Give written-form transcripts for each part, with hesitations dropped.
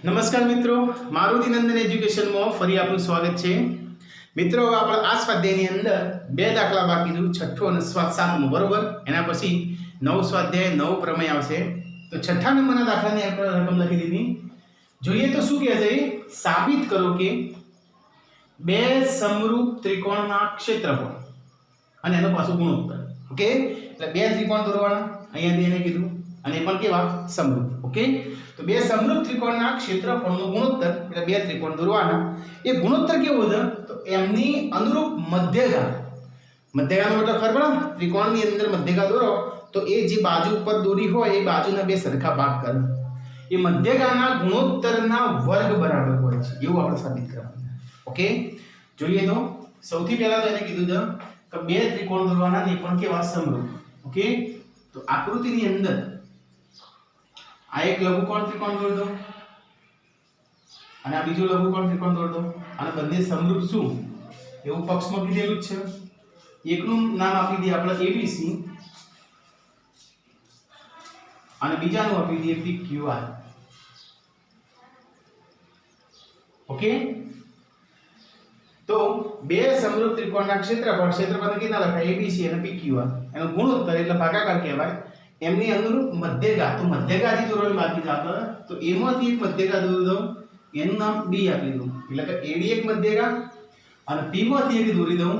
નમસ્કાર મિત્રો, મારુતિનંદન એજ્યુકેશનમાં ફરી આપનું સ્વાગત છે. મિત્રો, આપણે આ સ્વાધ્યાયની અંદર બે દાખલા બાકી છે, છઠ્ઠો અને સાતમો, બરોબર. એના પછી નવ સ્વાધ્યાય નવ પ્રમેય આવશે. તો છઠ્ઠા નંબરના દાખલાની આપણે રકમ લખી દીધી. જોઈએ તો શું કહે છે, સાબિત કરો કે બે સમરૂપ ત્રિકોણના ક્ષેત્રફળ અને એનો પાછો ગુણોત્તર. ઓકે, એટલે બે ત્રિકોણ દોરવાના, અહીંયાથી એને કીધું, અને એ પણ કેવા સમરૂપ. ઓકે, તો બે સમરૂપ ત્રિકોણના ક્ષેત્રફળનો ગુણોત્તર એટલે બે ત્રિકોણ દોરવાના. એ ગુણોત્તર કેવો છે, તો એમની અનુરૂપ મધ્યગા. મધ્યગાનો મતલબ ખબર પડે, ત્રિકોણની અંદર મધ્યગા દોરો તો એ જે બાજુ ઉપર દોરી હોય એ બાજુના બે સરખા ભાગ કરે. એ મધ્યગાના ગુણોત્તરના વર્ગ બરાબર હોય છે, એવું આપણે સાબિત કરવાનું. ઓકે, જોઈએ તો સૌથી પહેલા તો એને કીધું છે કે બે ત્રિકોણ દોરવાના, ને પણ કેવા સમરૂપ. ઓકે, તો આકૃતિની અંદર આ એક લઘુકોણ ત્રિકોણ દોરી દો અને આ બીજો લઘુકોણ ત્રિકોણ દોરી દો, અને બંને સમરૂપ શું એવું પક્ષમાં કીધેલું જ છે. એકનું નામ આપી દઈએ આપણે ABC અને બીજાનું આપી દઈએ PQR. ઓકે, તો બે સમરૂપ ત્રિકોણના ક્ષેત્રફળ કેટલા લખાય, ABC અને PQR, એનો ગુણોત્તર એટલે ભાગાકાર કહેવાય. એમની અનુરૂપ મધ્યગા, તો મધ્યગાથી દોરવાની બાકી છે આપણે, તો એમાંથી એક મધ્યગા દોરી દઉં, એનું નામ B આપી દઉં, એટલે કે AD એક મધ્યગા, અને P માંથી એક દોરી દઉં,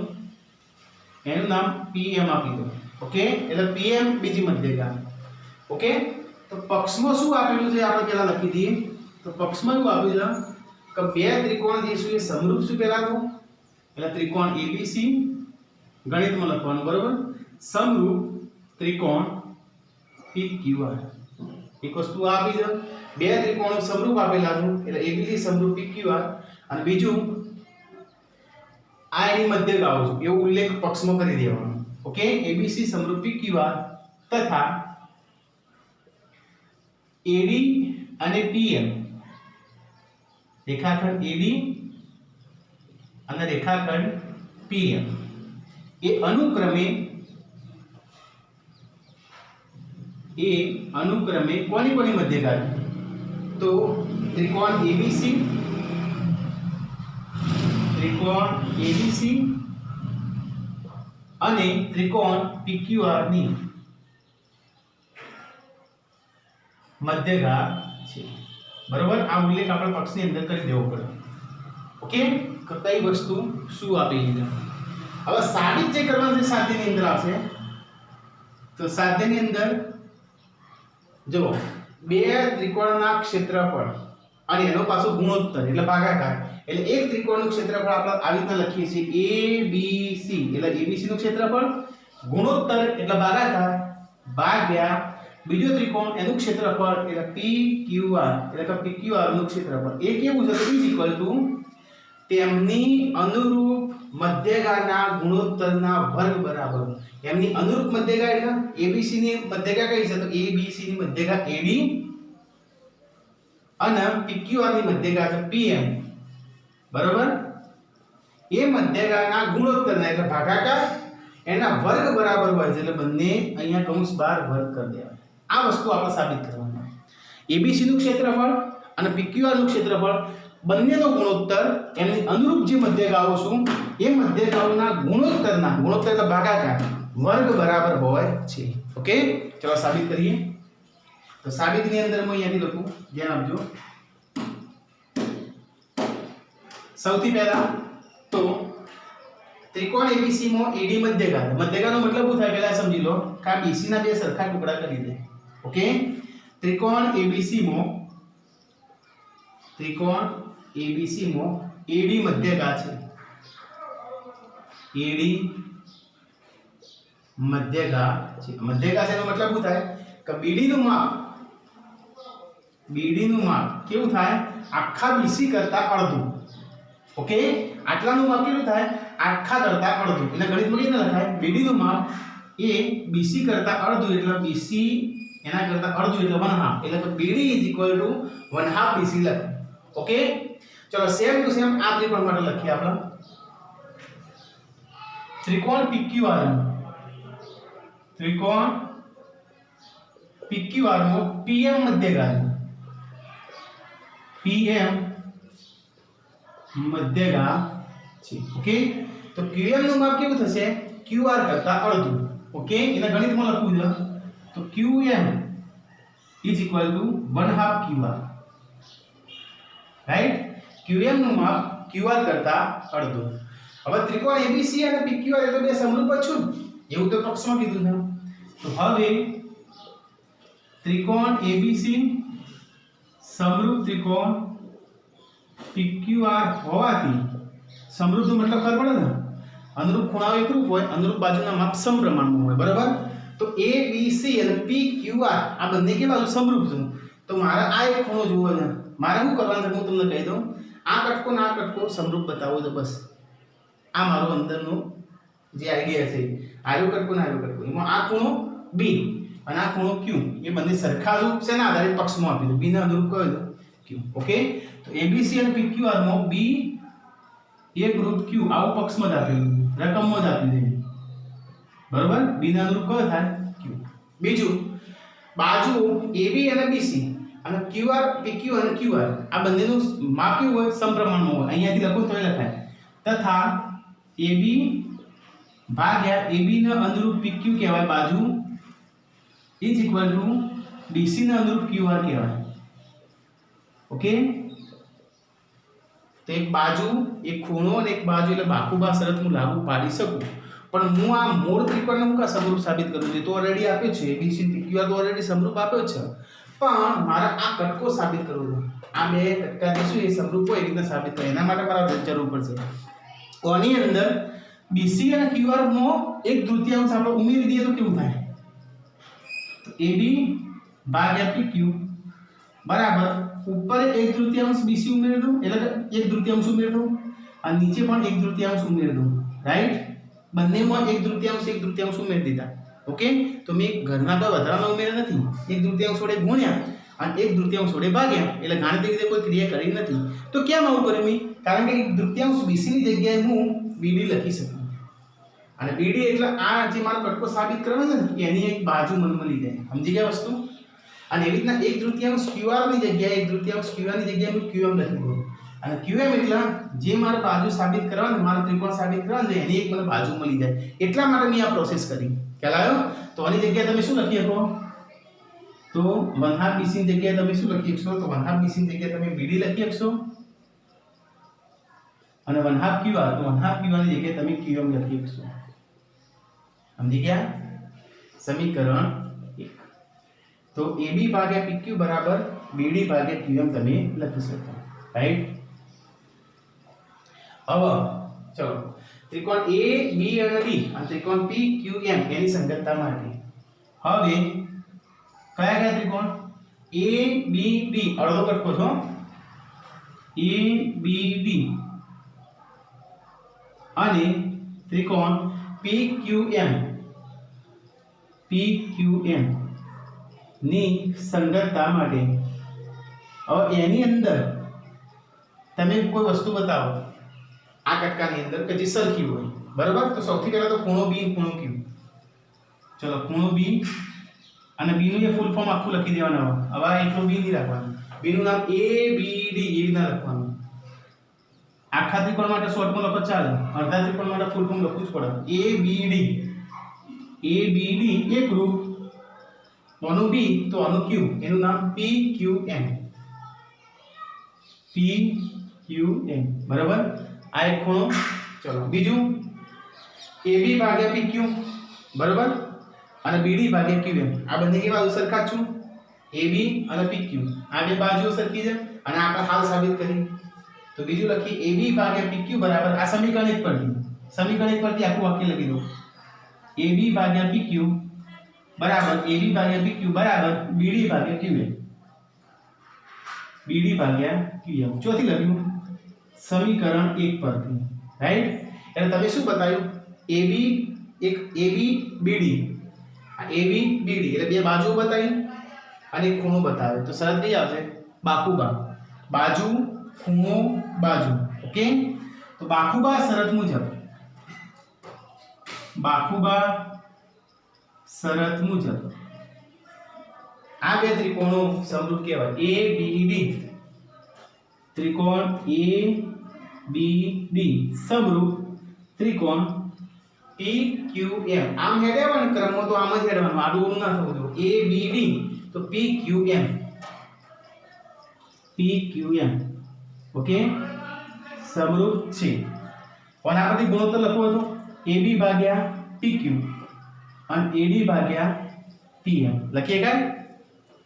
એનું નામ PM આપી દઉં. ઓકે, એટલે PM બીજી મધ્યગા. ઓકે, તો પક્ષમાં શું આપેલું છે આપણે પહેલા લખી દઈએ. તો પક્ષમાં શું આપ્યું છે કે બે ત્રિકોણ જે છે એ સમરૂપ શું પહેલા તો, એટલે ત્રિકોણ ABC ગણિતમાં લખવાનું, બરોબર. સમરૂપ ત્રિકોણ PQR. એક વસ્તુ આપી છે, બે ત્રિકોણો સમરૂપ આપેલા છે એટલે ABC સમરૂપ PQR, અને બીજું આ એની મધ્યગાઓ છે એવો ઉલ્લેખ પક્ષમાં કરી દેવાનો. ઓકે, ABC સમરૂપ PQR તથા AD અને PM, રેખાખંડ AD અને રેખાખંડ PM એ અનુક્રમે કોની કોની મધ્યગા, તો ત્રિકોણ ABC અને ત્રિકોણ PQR ની મધ્યગા છે, બરોબર. આ ઉલ્લેખ આપણે પક્ષની અંદર કરી દેવો પડે. ઓકે, કઈ વસ્તુ શું આપેલી છે. હવે સાબિત જે કરવાનું છે સાધ્યની અંદર આવશે. તો સાધ્યની અંદર જો બે ત્રિકોણના ક્ષેત્રફળ અને એનો પાછો ગુણોત્તર એટલે ભાગાકાર, એટલે એક ત્રિકોણનું ક્ષેત્રફળ આપણે આવી રીતે લખીએ છીએ ABC, એટલે ABC નું ક્ષેત્રફળ, ગુણોત્તર એટલે ભાગાકાર, ભાગ્યા બીજો ત્રિકોણ એનું ક્ષેત્રફળ એટલે PQR, એટલે કે PQR નું ક્ષેત્રફળ. એ કેવું છે, ઇઝ ઇક્વલ ટુ તેમની અનુરૂપ મધ્યગાના ગુણોત્તરના વર્ગ બરાબર. એમની અનુરૂપ મધ્યગા એટલે ABC ની મધ્યગા કઈ છે, તો ABC ની મધ્યગા AD અને PQR ની મધ્યગા છે PM, બરોબર. એ મધ્યગાના ગુણોત્તરના એટલે ભાગાકાર એના વર્ગ બરાબર હોય છે, એટલે બંને અહીંયા કૌંસ બહાર વર્ગ કરી દેવાય. આ વસ્તુ આપણે સાબિત કરવાનું. ABC નું ક્ષેત્રફળ અને PQR નું ક્ષેત્રફળ બંનેનો ગુણોત્તર એમની અનુરૂપ જે મધ્યગાઓ શું એ મધ્યગાઓના ગુણોત્તરના, ગુણોત્તર એટલે ભાગાકાર, વર્ગ બરાબર હોય છે. ઓકે, ચલો સાબિત કરીએ. તો સાબિતની અંદર હું અહીંયાથી લખું, ધ્યાન આપજો. સૌથી પહેલા તો ત્રિકોણ ABC માં AD મધ્યગા, મધ્યગાનો મતલબ શું થાય પહેલા સમજી લો કે આ BC ના બે સરખા ટુકડા કરી દે. ઓકે, ત્રિકોણ ABC માં AD મધ્યગા છે, AD મધ્યગા છે. મધ્યગા છે એનો મતલબ શું થાય કે BD નું માપ કેવું થાય, આખા BC કરતા અડધું. ઓકે, આટલાનું માપ કેટલું થાય, આખા કરતા અડધું. એટલે ગણિતમાં કેવી રીતે લખાય, BD નું માપ એ BC કરતા અડધું, એટલે BC એના કરતા અડધું એટલે 1/2, એટલે કે BD = 1/2 BC લખાય. ઓકે, ચલો સેમ ટુ સેમ આ ત્રિકોણ માટે લખીએ આપણે. ત્રિકોણ PQR માં PM મધ્યગા PM મધ્યગા છે. ઓકે, તો QM નું માપ કેવું થશે? QR કરતા અડધું. ઓકે, એને ગણિતમાં લખવું છે તો QM is equal to 1/2 QR. Right, QM નું માપ QR કરતા અડધું. હવે ત્રિકોણ ABC અને PQR એ તો બે સમરૂપ જ છે એવું તો પક્ષમાં કીધું છે. તો હવે ત્રિકોણ ABC સમરૂપ ત્રિકોણ PQR હોવાથી સમરૂપનો મતલબ ખબર પડે ને, અનુરૂપ ખૂણાઓ એકરૂપ હોય, અનુરૂપ બાજુના માપ સમપ્રમાણમાં હોય. બરાબર, તો ABC અને PQR આ બંને કેવા છે? સમરૂપ છે. તો મારે આ એક ખૂણો જોવો છે, મારે શું કરવાનું છે હું તમને કહી દઉં. આ કટકો ના કટકો સમરૂપ બતાવો તો બસ. આ મારો અંદરનો જે આઈડિયા છે, આયો કટકો ના આયો કટકો, એમાં આ ખૂણો B અને આ ખૂણો Q એ બંને સરખા રૂપ છે ના આધારે પક્ષમાં આપી દો. B ના અનુરૂપ કયો છે? Q. ઓકે, તો ABC અને PQR માં B એક રૂપ Q આવું પક્ષમાં જ આપેલું, રકમમાં જ આપી દે. બરોબર, B ના અનુરૂપ કયો થાય? Q. બીજું, બાજુ AB અને BC અને QR PQ અને QR આ બંનેનું માપ કેવું હોય? સમપ્રમાણમાં હોય. અહીંયાથી લખો તો લખાય તથા AB ભાગ્યા AB ના અનુરૂપ PQ કહેવાય બાજુ is equal to BC ના અનુરૂપ QR કહેવાય. ઓકે, તો એક બાજુ એક ખૂણો અને એક બાજુ એટલે બાકુબા શરત હું લાગુ પાડી શકું, પણ હું આ મૂળ ત્રિકોણને હું કા સમરૂપ સાબિત કરું છું? તો ઓલરેડી આપ્યો છે ABC PQR તો ઓલરેડી સમરૂપ આપ્યો છે, પણ મારે આ કટકો સાબિત કરવો છે. આ બે કટકા જે છે એ સમરૂપ હોય એ રીતના સાબિત કરે, એના માટે મારે જરૂર પડશે. તો આની અંદર BC અને QR માં 1/3 આપણે ઉમેરી દઈએ તો કેવું થાય? તો AB ભાગ્યા PQ બરાબર ઉપર 1/3 BC ઉમેરી દઉં એટલે 1/3 ઉમેરી દઉં અને નીચે પણ 1/3 ઉમેરી દઉં. રાઈટ, બંનેમાં 1/3 ઉમેરી દીધા. ઓકે, તો મેં ઘરના કોઈ વધારાના ઉમેર્યા નથી, 1/3 વડે ગુણ્યા અને 1/3 વડે ભાગ્યા એટલે ગાણિતિક રીતે કોઈ ક્રિયા કરી નથી. તો કેમ આવું કર્યું મેં? કારણ કે 1/3 BC ની જગ્યાએ હું BD લખી શકું અને BD એટલે આ જે મારો કટકો સાબિત કરવાનો છે એની એક બાજુ મને મળી જાય. સમજી ગયા વસ્તુ? અને એવી રીતના 1/3 QR ની જગ્યાએ 1/3 QR ની જગ્યાએ હું QM લખી દઉં અને QM એટલે જે મારે બાજુ સાબિત કરવાની, મારો ત્રિકોણ સાબિત કરવાનો છે એની એક મને બાજુ મળી જાય. એટલા માટે મેં આ પ્રોસેસ કરી. ખ્યાલ આવ્યો? તો આની જગ્યાએ તમે શું લખી શકો? તો 1/2 BC ની જગ્યાએ તમે શું લખી શકશો? તો 1/2 BC ની જગ્યાએ તમે BD લખી શકશો અને 1/2 QR તો 1/2 QR ની જગ્યાએ તમે QM લખી શકશો. સમજી ગયા? સમીકરણ 1. તો AB ભાગ્યા PQ બરાબર BD ભાગ્યા QM તમે લખી શકો. રાઈટ, હવે ચલો ત્રિકોણ A B અને D અને ત્રિકોણ P Q M એની સંગતતા માટે હવે કયા કયા ત્રિકોણ? A B D અડધો કટકો છો, A B D અને ત્રિકોણ P Q M ની સંગતતા માટે હવે એની અંદર તમે કોઈ વસ્તુ બતાવો આ કટકાની અંદર કે જે સરખી હોય. બરાબર, તો સૌથી પહેલા તો ખૂણો B ખૂણો Q. ચલો ખૂણો B અને B નું એ ફૂલ ફોર્મ આખું લખી દેવાનું. હવે એટલું B નહીં રાખવાનું, B નું નામ ABD એવી રીતના લખવાનું. આખા ત્રિકોણ માટે શોર્ટમાં લખો ચાલે, અડધા ત્રિકોણ માટે ફૂલ ફોર્મ લખવું જ પડે. ABD એક રૂપ, આનું B તો આનું Q, એનું નામ PQM. બરાબર, આ એક ખૂણો. ચલો બીજું AB ભાગ્યા PQ બરાબર અને BD ભાગ્યા QM. આ બંને કેવા સરખા છું? AB અને PQ આ બે બાજુઓ સરખી છે અને આપણે હાલ સાબિત કરી. તો બીજું લખી AB ભાગ્યા PQ બરાબર આ સમીકરણ એક પરથી આખું વાક્ય લખી દો. AB ભાગ્યા PQ બરાબર AB ભાગ્યા PQ બરાબર BD ભાગ્યા QM. BD ભાગ્યા QM ચોથી લખ્યું સમીકરણ 1 પરથી. રાઈટ, એટલે તમે શું બતાવ્યું? AB એક AB BD, આ AB BD એટલે બે બાજુઓ બતાવી અને એક ખૂણો બતાવ્યો. તો શરત કઈ આવશે? બાકુબા. બાજુ ખૂણો બાજુ. ઓકે, તો બાકુબા શરત મુજબ આ બે ત્રિકોણો સમરૂપ કહેવાય. ABD ત્રિકોણ એ બી ડી સમરૂપ ત્રિકોણ પી ક્યુ એમ. આમ હેડવાનું ક્રમમાં તો આમ જ હેડવાનું, આડું ઊંધું ના થવું જોઈએ. એ બી ડી તો પી ક્યુ એમ, પી ક્યુ એમ. ઓકે, સમરૂપ છે. અને આ બધી ગુણોત્તર લખવો હતો AB ભાગ્યા PQ અને AD ભાગ્યા PM લખીએ કાય.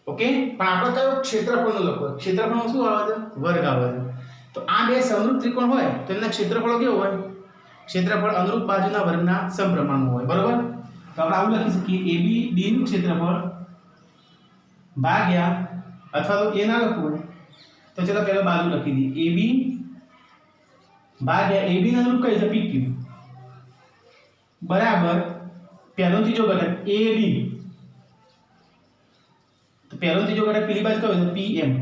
ઓકે, પણ આપણે કયો ક્ષેત્રફળનો લખો? ક્ષેત્રફળમાં શું આવે છે? વર્ગ આવે છે. તો આ બે સમરૂપ ત્રિકોણ હોય તો એના ક્ષેત્રફળ કેવું હોય? ક્ષેત્રફળ અનુરૂપ બાજુના વર્ગના સમપ્રમાણમાં હોય. બરોબર? તો આપણે આવું લખી શકીએ ABD નું ક્ષેત્રફળ ભાગ્યા, અથવા તો એ ના લખવું હોય તો ચલો પહેલા બાજુ લખી દઈએ AB ભાગ્યા AB ના અનુરૂપ કઈ છે? PQ બરાબર પહેલો ત્રીજો ઘટક AD, તો પહેલો ત્રીજો ઘટક પેલી બાજુ કયો છે? PM.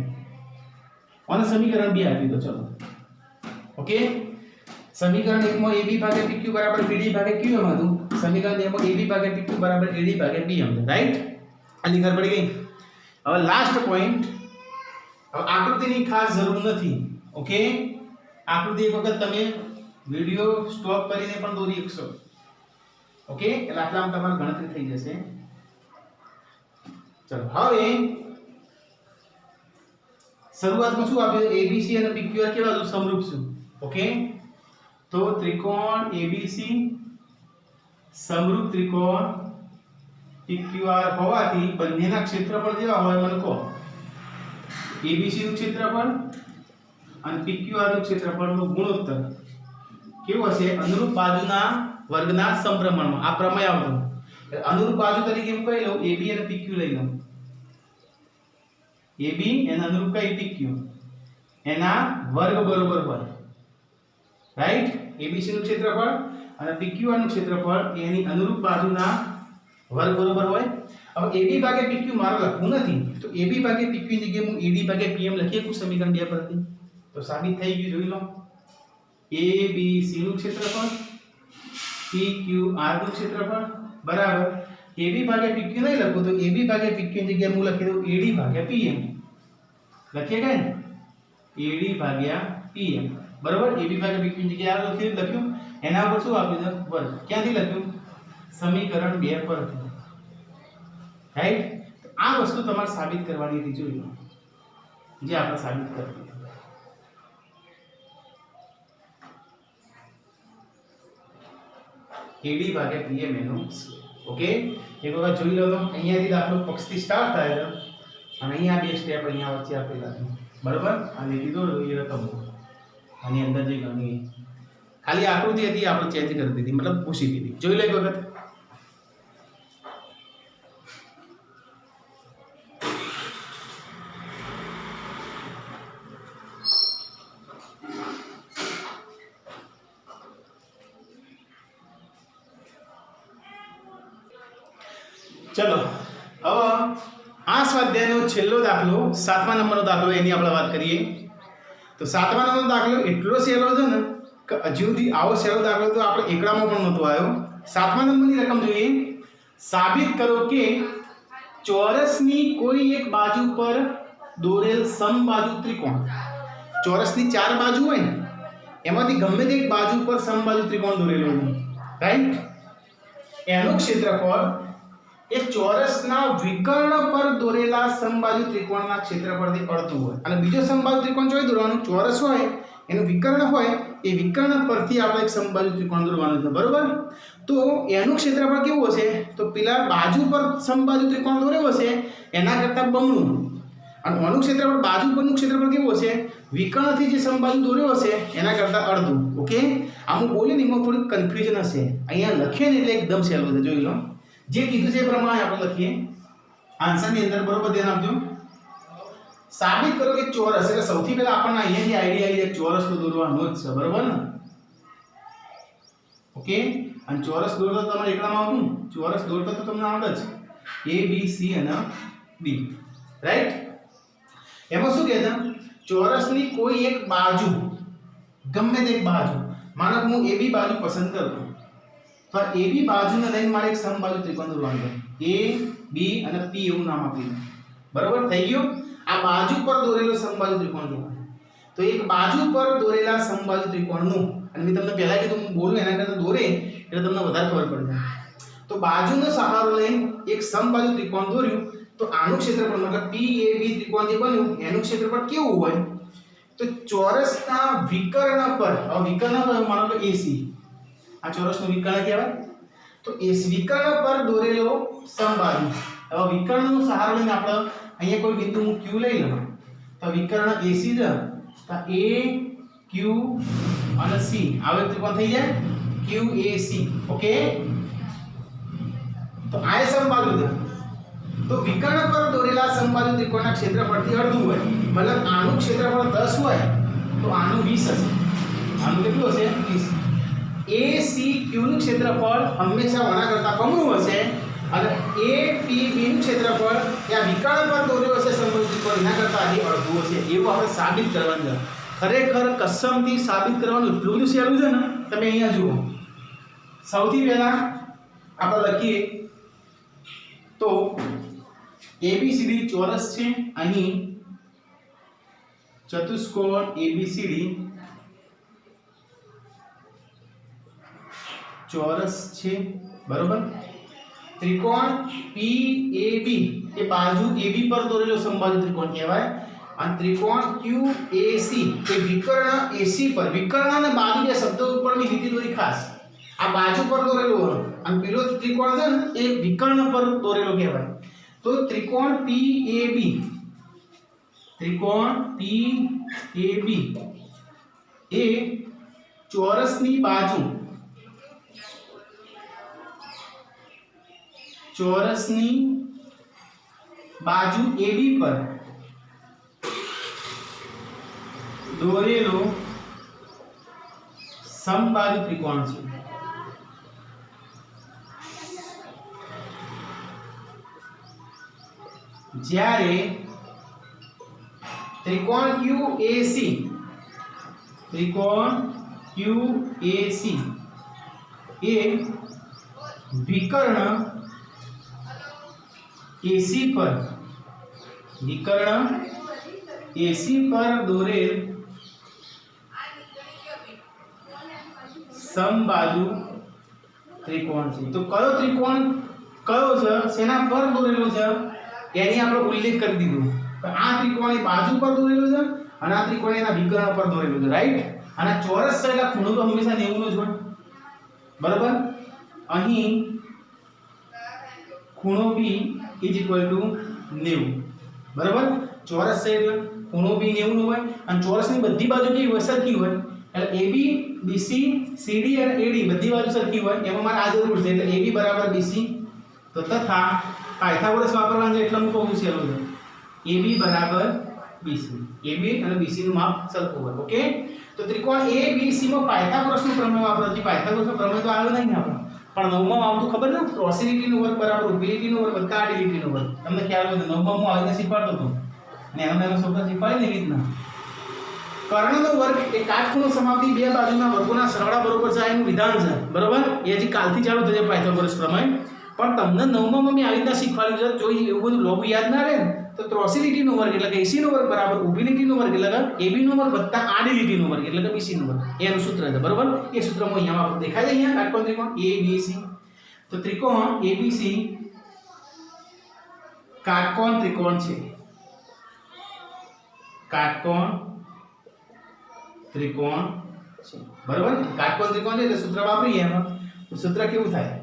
અને સમીકરણ 2 આપી દો. ચલો ઓકે, સમીકરણ 1 માં AB ભાગ્યા PQ બરાબર BD ભાગ્યા QM હતું. સમીકરણ 2 માં AB ભાગ્યા PQ બરાબર AD ભાગ્યા PM છે. રાઈટ? આની ખબર પડી ગઈ. હવે લાસ્ટ પોઈન્ટ, હવે આકૃતિની ખાસ જરૂર નથી. ઓકે, આકૃતિ એક વખત તમે વિડિયો સ્ટોપ કરીને પણ દોરી શકશો. ઓકે, એટલે આટલામાં તમારી ગણતરી થઈ જશે. ચલો હવે શરૂઆતમાં શું આપ્યું? ABC અને PQR કેવા છે? સમરૂપ છે. ઓકે, તો ત્રિકોણ ABC સમરૂપ ત્રિકોણ PQR હોવાથી બંનેના ક્ષેત્રફળ કેવા હોય મને કહો? ABC નું ક્ષેત્રફળ અને PQR નું ક્ષેત્રફળનો ગુણોત્તર કેવો હશે? અનુરૂપ બાજુના વર્ગના સમપ્રમાણમાં. આ પ્રમેય આવતો અનુરૂપ બાજુ તરીકે હું કઈ લઉં? AB અને PQ લઈ લઉં. AB એના અનુરૂપ કઈ? PQ એના વર્ગ બરોબર હોય. રાઈટ? ABC નું ક્ષેત્રફળ અને PQR નું ક્ષેત્રફળ એની અનુરૂપ બાજુના વર્ગ બરોબર હોય. હવે AB ભાગ્યા PQ મારે લખવું નથી, તો AB ભાગ્યા PQ ની જગ્યાએ હું AD ભાગ્યા PM લખી શકું સમીકરણ 2 પરથી. તો સાબિત થઈ ગયું. જોઈ લો, ABC નું ક્ષેત્રફળ PQR નું ક્ષેત્રફળ બરાબર AB ભાગ્યા PQ નહીં લખું તો AB ભાગ્યા PQ ની જગ્યાએ હું લખી દઉં AD ભાગ્યા PM. લખીએ કે AD ભાગ્યા PM બરાબર. AB ભાગ્યા PQ ની જગ્યાએ આ લખ્યું, એના ઉપર શું આપ્યું છે? વર્ગ. ક્યાંથી લખ્યું? સમીકરણ 2 પરથી. રાઈટ? આ વસ્તુ તમારે સાબિત કરવાની હતી. જોઈ લો, જે આપણે સાબિત કરવી. AD ભાગ્યા PM એનો. ઓકે, એક વખત જોઈ લો. તો અહીંયાથી દાખલો પક્ષથી સ્ટાર્ટ થાય છે અને અહીંયા બે સ્ટેપ અહીંયા વચ્ચે આપેલા છે. બરોબર? આ લીટી દોરો એ રકમ આની અંદર જે ગણી ખાલી આકૃતિ હતી આપણે ચેન્જ કરી દીધી, મતલબ પૂછી દીધી. જોઈ લો એક વખત. ચલો હવે આ સ્વાધ્યાયનો છેલ્લો દાખલો 7મા નંબરનો દાખલો એની આપણે વાત કરીએ. તો 7મા નંબરનો દાખલો એટલો સહેલો છે ને કે હજુ સુધી આવો સહેલો દાખલો તો આપણે એકડામાં પણ નહોતો આવ્યો. 7મા નંબરની રકમ જોઈએ. સાબિત કરો કે ચોરસની કોઈ એક બાજુ પર દોરેલ સમબાજુ ત્રિકોણ, ચોરસની 4 બાજુ હોય ને એમાંથી ગમે તે એક બાજુ પર સમબાજુ ત્રિકોણ દોરેલો હોય. રાઈટ? એનું ક્ષેત્રફળ એ ચોરસના વિકર્ણ પર દોરેલા સમબાજુ ત્રિકોણના ક્ષેત્રફળથી અડધું હોય. અને બીજો સમબાજુ ત્રિકોણ જોઈ દોરવાનું, ચોરસ હોય એનું વિકર્ણ હોય, એ વિકર્ણ પરથી આપણે એક સમબાજુ ત્રિકોણ દોરવાનું છે. બરોબર? તો એનું ક્ષેત્રફળ કેવું હશે? તો પેલા બાજુ પર સમબાજુ ત્રિકોણ દોરેલો હશે એના કરતાં બમણું. અને આનું ક્ષેત્રફળ બાજુ પરનું ક્ષેત્રફળ કેવું હશે? વિકર્ણથી જે સમબાજુ દોર્યો હશે એના કરતાં અડધું. ઓકે, આમ બોલે ને એમાં થોડી કન્ફ્યુઝન હશે. અહીંયા લખીએ ને એટલે એકદમ સહેલું છે. જોઈ લો, જે કીધું છે એ પ્રમાણે આપણે લખીએ આન્સરની અંદર. બરોબર? ધ્યાન આપજો. સાબિત કરો કે ચોરસ, એટલે સૌથી પહેલા આપણને અહીંયાથી આઈડિયા આવી જાય ચોરસ તો દોરવાનો જ છે. બરોબર ને? ઓકે, અને ચોરસ દોરતા તમારે એકલામાં આવતું, ચોરસ દોરતા તો તમને આવડે જ. A B C અને D. રાઈટ? એમાં શું કહેતા? ચોરસની કોઈ એક બાજુ, ગમે તે એક બાજુ, માનો કે હું AB બાજુ પસંદ કરું તો AB બાજુને લઈને મારે એક સમબાજુ ત્રિકોણ દોરવાનું છે. A B અને P એવું નામ આપી દઉં. બરોબર? થઈ ગયું? આ બાજુ પર દોરેલો સમબાજુ ત્રિકોણ જોવાનો. तो एक बाजू पर દોરેલા સમબાજુ ત્રિકોણનું, અને મેં તમને પહેલા કીધું હું બોલું એના કરતા દોરે એટલે તમને વધારે ખબર પડે. તો બાજુનો સહારો લઈને એક સમબાજુ ત્રિકોણ દોર્યું તો આનું ક્ષેત્રફળ મતલબ PAB ત્રિકોણ જે બન્યું એનું ક્ષેત્રફળ કેવું હોય? તો ચોરસના વિકર્ણ પર, હવે વિકર્ણ કયો માનો કે AC, આ ચોરસનું વિકર્ણ કહેવાય. તો એ વિકર્ણ પર દોરેલો સમબાજુ, હવે વિકર્ણનો સહારો લઈને આપણે અહીંયા કોઈ બિંદુ હું Q લઈ લઉં તો વિકર્ણ AC છે, તો A Q અને C આવે ત્રિકોણ થઈ જાય QAC. ઓકે, તો આ સમબાજુ છે. તો વિકર્ણ પર દોરેલા સમબાજુ ત્રિકોણના ક્ષેત્રફળથી અડધું હોય, મતલબ આનું ક્ષેત્રફળ 10 હોય તો આનું 20 હશે. આનું કેટલું હશે? 20. ACQ નું ક્ષેત્રફળ હંમેશા આના કરતા બમણું હશે અને APB નું ક્ષેત્રફળ ત્યાં વિકર્ણ પર દોરેલો હશે સમબાજુ ત્રિકોણ એના કરતા આની અડધું હશે. એવું આપણે સાબિત કરવાનું છે. ખરેખર કસમથી સાબિત કરવાનું એટલું બધું સહેલું છે ને. તમે અહીંયા જુઓ, સૌથી પહેલા આપણે લખીએ તો ABCD ચોરસ છે, અહીં ચતુષ્કોણ ABCD ચોરસ છે, બરોબર. ત્રિકોણ PAB એ બાજુ AB પર દોરેલો સમબાજુ ત્રિકોણ કહેવાય, અને ત્રિકોણ QAC એ વિકર્ણ AC પર, વિકર્ણ અને બાજુ બે શબ્દો ઉપરની લીટી દોરી ખાસ. આ બાજુ પર દોરેલો હોય અને પેલો ત્રિકોણ છે ને એ વિકર્ણ પર દોરેલો કહેવાય. તો ત્રિકોણ PAB, ત્રિકોણ PAB એ ચોરસની બાજુ, ચોરસની બાજુ AB પર દોરેલો સમબાજુ ત્રિકોણ છે. જ્યારે ત્રિકોણ QAC, ત્રિકોણ QAC એ વિકર્ણ AC પર, વિકર્ણ AC પર દોરેલ સમબાજુ ત્રિકોણ છે. તો કયો ત્રિકોણ કયો છે, શેના પર દોરેલો છે એની આપણે ઉલ્લેખ કરી દીધો. તો આ ત્રિકોણ એ બાજુ પર દોરેલો છે અને આ ત્રિકોણ એના વિકર્ણ પર દોરેલો છે, રાઈટ. અને ચોરસ છે એટલે ખૂણો તો હંમેશા 90 નો જ હોય, બરાબર. અહીં ખૂણો B = 90, બરાબર. ચોરસ છે એટલે ખૂણો B 90 નો હોય અને ચોરસની બધી બાજુ કેવી હોય? સરખી હોય. એટલે AB BC CD અને AD બધી બાજુ સરખી હોય. એમાં મારે આ જરૂર છે એટલે AB બરાબર BC. તો તથા પાયથાગોરસ વાપરવાનું છે એટલે હું કહું છું સહેલું છે. AB બરાબર BC, AB અને BC નું માપ સરખું હોય. ઓકે, તો ત્રિકોણ ABC માં પાયથાગોરસનો પ્રમેય વાપરવાથી, પાયથાગોરસનો પ્રમેય તો આવ્યો નહીં આપણે, પણ નવમાં આવતું ખબર છે, ત્રોસી લીટીનો વર્ગ બરાબર ઊભી લીટીનો વર્ગ વત્તા આડી લીટીનો વર્ગ. તમને ખ્યાલ હોય તો નવમાં હું આવી રીતે શીખવાડતો હતો અને એનો શબ્દ શીખવાડી એવી રીતના. કર્ણનો વર્ગ એ કાટખૂણો સમાપ્તિ બે બાજુના વર્ગોના સરવાળા બરોબર છે એનું વિધાન છે, બરોબર. એ હજી કાલથી ચાલુ થશે પાયથાગોરસ પ્રમેય. પણ તમને નવમાં મેં આવી રીતના શીખવાડ્યું છે. જો એવું બધું લોભ યાદ ના રહે તો ત્રોસી લીટીનો વર્ગ એટલે કે AC નો વર્ગ બરાબર ઊભી લીટીનો વર્ગ એટલે કે AB નો વર્ગ વત્તા આડી લીટીનો વર્ગ એટલે કે BC નો વર્ગ. એનું સૂત્ર છે, બરોબર. એ સૂત્ર અહીંયા આપણે દેખાય છે, અહીંયા કાટકોણ ત્રિકોણ ABC. તો ત્રિકોણ ABC કાટકોણ ત્રિકોણ છે, કાટકોણ ત્રિકોણ છે, બરોબર. કાટકોણ ત્રિકોણ છે એટલે સૂત્ર વાપરીએ એમાં. તો સૂત્ર કેવું થાય?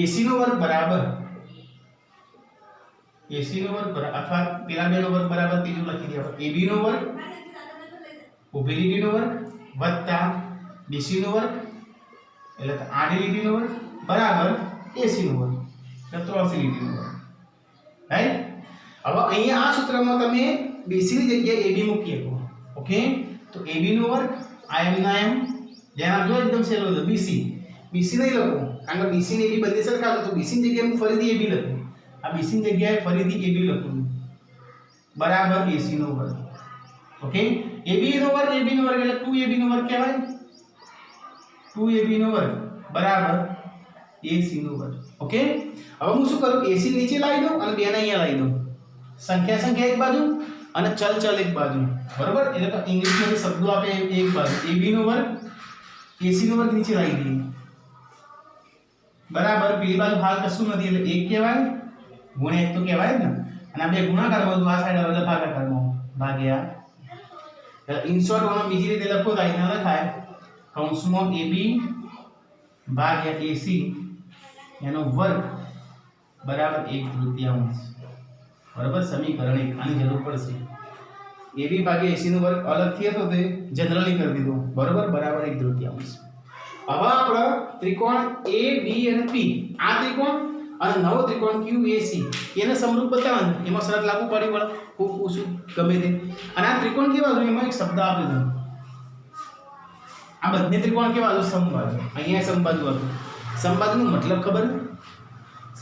AC નો વર્ગ બરાબર, AC નો વર્ગ બરાબર, અથવા પેલા બે નો વર્ગ બરાબર ત્રીજું લખી દે આપણે, AB નો વર્ગ ઊભી લીટીનો વર્ગ વત્તા BC નો વર્ગ એટલે કે આડી લીટીનો વર્ગ બરાબર AC નો વર્ગ એટલે ત્રોસી લીટીનો વર્ગ, રાઈટ. હવે અહીંયા આ સૂત્રમાં તમે BC ની જગ્યાએ AB મૂકી શકો. ઓકે, તો AB નો વર્ગ આ m ના m ધ્યાન આપજો, એકદમ સહેલો છે. BC નહીં લખો કારણ કે BC ને AB બંને સરખા છે, તો BC ની જગ્યાએ હું ફરીથી AB લખું. આ BC ની જગ્યાએ ફરીથી AB લખું બરાબર AC નો વર્ગ. ઓકે, AB નો વર્ગ એટલે 2AB નો વર્ગ કહેવાય. 2AB નો વર્ગ બરાબર AC નો વર્ગ. ઓકે, હવે હું શું કરું? AC નીચે લાવી દઉં અને બે ને અહીંયા લાવી દઉં. સંખ્યા એક બાજુ અને ચલ એક બાજુ, બરોબર? એટલે કે ઇંગ્લિશમાં જે શબ્દો આપે એક બાજુ AB નો વર્ગ AC નો વર્ગ નીચે લાવી દઈએ, બરાબર? પેલી બાજુ હાલ કશું નથી એટલે 1 કહેવાય, ગુણ્યા 1 તો કહેવાય જ ને, અને આ બે ગુણાકારમાં હતું, આ સાઈડ આવે એટલે ભાગાકારમાં ભાગ્યા. ઇન શોર્ટ ઓનો બીજી રીતે લખો તો અહીં લખાય કૌંસમાં AB ભાગ્યા AC એનો વર્ગ બરાબર 1/3. બરાબર? સમીકરણ 1 આની જરૂર પડશે. AB ભાગ્યા AC નો વર્ગ અલગથી હતો તે જનરલી કરી દીધો, બરાબર? બરાબર 1/3. હવે આપણે ત્રિકોણ AB અને P, આ ત્રિકોણ અને નવો ત્રિકોણ QAC એને સમરૂપ બતાવવાનું, એમાં શરત લાગુ પડી પડે, ખૂબ ઓછું ગમે તે. અને આ ત્રિકોણ કેવા છે એમાં એક શબ્દ આપ્યો છે, આ બંને ત્રિકોણ કેવા છે? સમબાજુ. અહીંયા સમબાજુ હતું. સમબાજુનો મતલબ ખબર છે?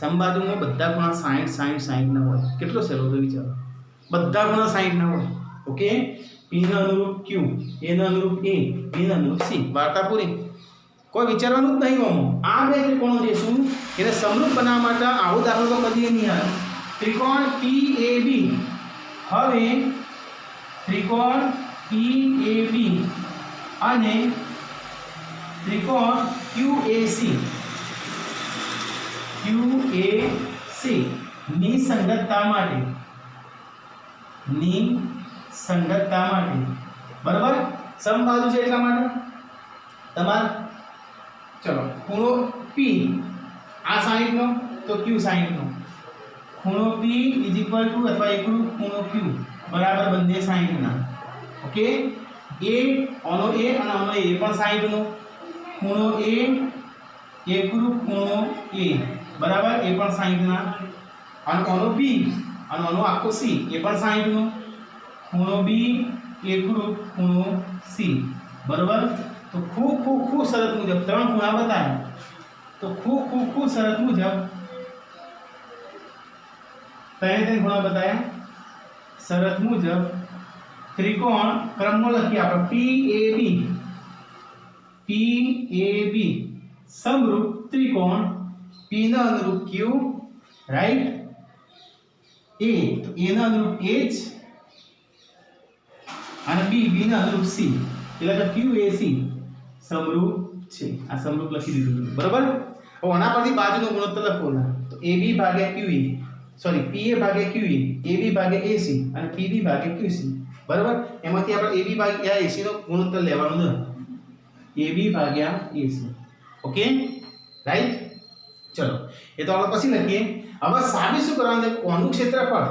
સમબાજુમાં બધા ખૂણા 60 60 60 ના હોય. કેટલો સહેલો છે વિચારો, બધા ખૂણા 60 ના હોય. ઓકે, P ના અનુરૂપ Q, A ના અનુરૂપ A, B ના અનુરૂપ C. વાર્તા પૂરી. કોઈ વિચારવાનું જ નહીં આમાં. આ બે ત્રિકોણો જે શું એને સમરૂપ બનાવવા માટે આવો દાખલો તો કદી નહીં આવે. ત્રિકોણ PAB, હવે ત્રિકોણ PAB અને ત્રિકોણ QAC ની સંગતતા માટે બરાબર? સમબાજુ છે એટલા માટે તમારે ચલો ખૂણો P આ 60 નો તો Q 60 નો, ખૂણો P અથવા એકરૂપ ખૂણો Q બરાબર બંને 60 ના. ઓકે, A આનો A અને આનો A પણ 60 નો, ખૂણો A એકરૂપ ખૂણો A બરાબર એ પણ 60 ના, અને આનો B અને આનો આખો C એ પણ 60 નો, ખૂણો B એકરૂપ ખૂણો C બરાબર. તો ખૂબ શરત મુજબ ત્રણ ખૂણા બતાવ્યા, તો ખૂબ શરત મુજબ ત્રણ ખૂણા બતાવ્યા. શરત મુજબ ત્રિકોણ ક્રમમાં લખીએ આપણે PAB સમરૂપ ત્રિકોણ P ના અનુરૂપ Q, રાઈટ? A તો A ના અનુરૂપ H અને B ના અનુરૂપ C, એટલે કે QAC સમરૂપ છે. આ સમરૂપ લખી દીધું, બરાબર? હવે આના પરથી બાજુનો ગુણોત્તર લખવાનો, તો AB ભાગ્યા QA, સોરી PA ભાગ્યા QA, AB ભાગ્યા AC અને PB ભાગ્યા QC, બરાબર? એમાંથી આપણે AB ભાગ્યા AC નો ગુણોત્તર લેવાનો છે, AB ભાગ્યા AC. Okay, right? ચલો એ તો આપણે પછી લખીએ. હવે સાબિત શું કરવાનું છે? કોનું ક્ષેત્રફળ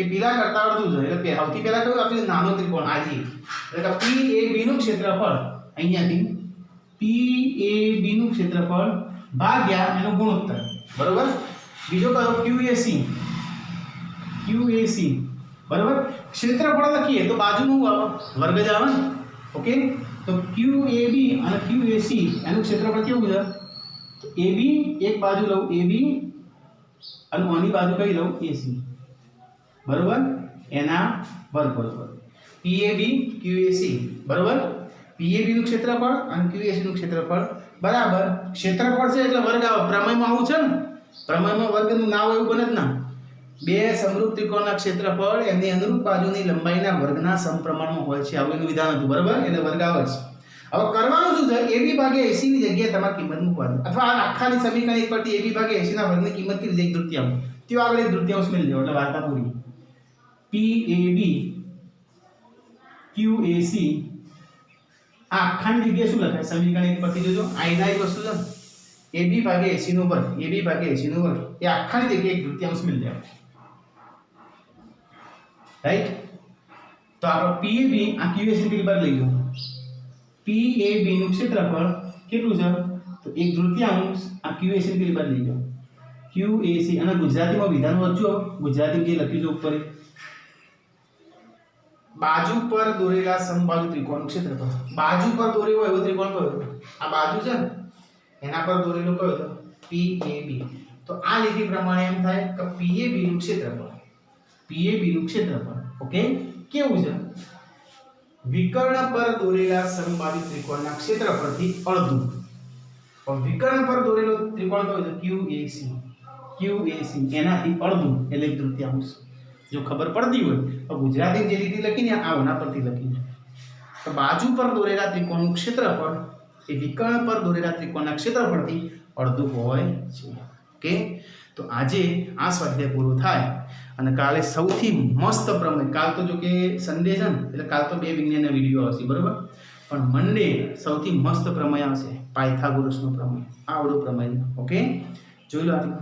એ પેલા કરતા અડધું છે, એટલે સૌથી પહેલા કયું આપણે નાનો ત્રિકોણ આજી, એટલે કે PAB નું ક્ષેત્રફળ અહીંયાથી PAB નું ક્ષેત્રફળ ભાગ્યા એનો ગુણોત્તર, બરાબર? બીજો કયો? QAC બરાબર? ક્ષેત્રફળ લખીએ તો બાજુનું વર્ગ જ આવે ને. ઓકે, તો QAB અને QAC એનું ક્ષેત્રફળ કેવું છે? AB એક બાજુ લઉં AB અને આની બાજુ કઈ લઉં AC, બરાબર? એના વર્ગ બરાબર PAB QAC, બરાબર? PAB નું ક્ષેત્રફળ અને QAC નું ક્ષેત્રફળ બરાબર. ક્ષેત્રફળ છે એટલે વર્ગ આવે. પ્રમેયમાં આવું છે ને, પ્રમેયમાં વર્ગનું ના હોય એવું બને જ ના. બે સમરૂપ ત્રિકોણના ક્ષેત્રફળ એમની અનુરૂપ બાજુની લંબાઈના વર્ગના સમપ્રમાણમાં હોય છે, આવું એનું વિધાન હતું, બરાબર? એટલે વર્ગ આવે છે. હવે કરવાનું શું છે? AB ભાગ્યા AC ની જગ્યાએ તમારે કિંમત મૂકવાની, અથવા આ આખાની સમીકરણ એક પરથી AB ભાગ્યા AC ના વર્ગની કિંમત કેટલી છે? 1/3. ત્યો આગળ 1/3 મેળ દેવો એટલે વાર્તા પૂરી. PAB QAC આ આખાની જગ્યાએ શું લખાય? સમીકરણ એક પરથી જોજો, આઈના એક વસ્તુ છે AB ભાગ્યા AC નો વર્ગ, AB ભાગ્યા AC નો વર્ગ એ આખાની જગ્યાએ 1/3 મેળ દેવો, રાઈટ? તો આપણો PAB આ QAC ની પેલી બાજુ લઈ લો. PAB નું ક્ષેત્રફળ કેટલું છે? તો 1/3 આ QAC ની પેલી બાજુ લઈ લો. QAC અને ગુજરાતીમાં વિધાન વાંચો, ગુજરાતી જે લખી દો ઉપર. બાજુ પર દોરેલા સમબાજુ ત્રિકોણનું ક્ષેત્રફળ. બાજુ પર દોરેલો એવો ત્રિકોણ કયો? આ બાજુ છે ને એના પર દોરેલો કયો હતો? PAB. તો આ લીટી પ્રમાણે એમ થાય કે PAB નું ક્ષેત્રફળ, PAB નું ક્ષેત્રફળ ઓકે કેવું છે? વિકર્ણ પર દોરેલા સમબાજુ ત્રિકોણના ક્ષેત્રફળથી અડધું. પણ વિકર્ણ પર દોરેલો ત્રિકોણ કયો છે? QAC. QAC એનાથી અડધું એટલે 1/3. જો ખબર પડતી હોય તો ગુજરાતી જે રીતે લખીને આવના પરથી લખીને તો બાજુ પર દોરેલા ત્રિકોણનું ક્ષેત્રફળ એ વિકર્ણ પર દોરેલા ત્રિકોણના ક્ષેત્રફળથી અડધું હોય છે. ઓકે, તો આજે આ સ્વાધ્યાય પૂરો થાય અને કાલે સૌથી મસ્ત પ્રમેય, કાલ તો જો કે સન્ડે છે ને એટલે કાલ તો 2 વિજ્ઞાનના વિડીયો આવશે બરોબર, પણ મંડે સૌથી મસ્ત પ્રમેય આવશે પાયથાગોરસનો પ્રમેય, આવડો પ્રમેય. ઓકે, જોઈ લો આટલું.